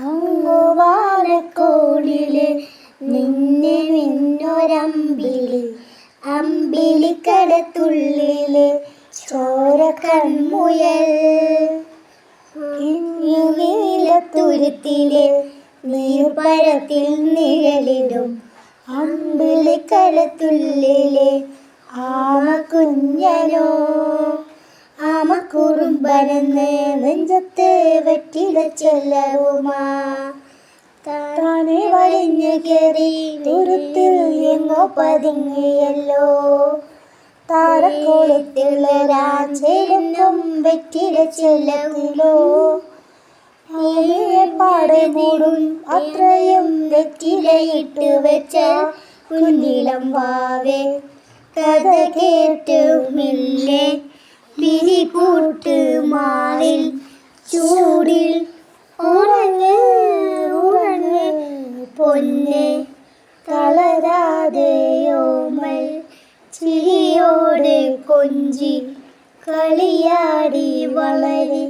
അങ്ങുവാനക്കോടില് നിന്നെ നിന്നൊരമ്പിളി അമ്പിളിക്കടത്തുള്ളില് ചോര കൺമുയൽ നീലത്തുരുത്തില് നീർപ്പരത്തിൽ നിഴലിടും അമ്പിളിക്കടത്തുള്ളില് ആമക്കുഞ്ഞനോ ആമക്കുറുമ്പനെന്ന് നെഞ്ചത്ത് വെറ്റില ചെല്ലവുമാ താനെ വലിഞ്ഞു കയറി തുരുത്തിൽ എങ്ങോ പതുങ്ങിയല്ലോ താരക്കോളത്തിലൊരാഞ്ചെല്ലും വെറ്റില ചെല്ലത്തിലോ പാടെ മൂടും അത്രയും വെറ്റിലയിട്ട് വെച്ച കുഞ്ഞിളം വാവേ കഥ കേട്ടുമില്ലേ വിരിപൂട്ട് മാറിൽ ചൂടിൽ ഉറങ്ങ് ഉറങ്ങ് പൊന്നെ തളരാതെയോമൽ ചിരിയോട് കൊഞ്ചി കളിയാടി വളരെ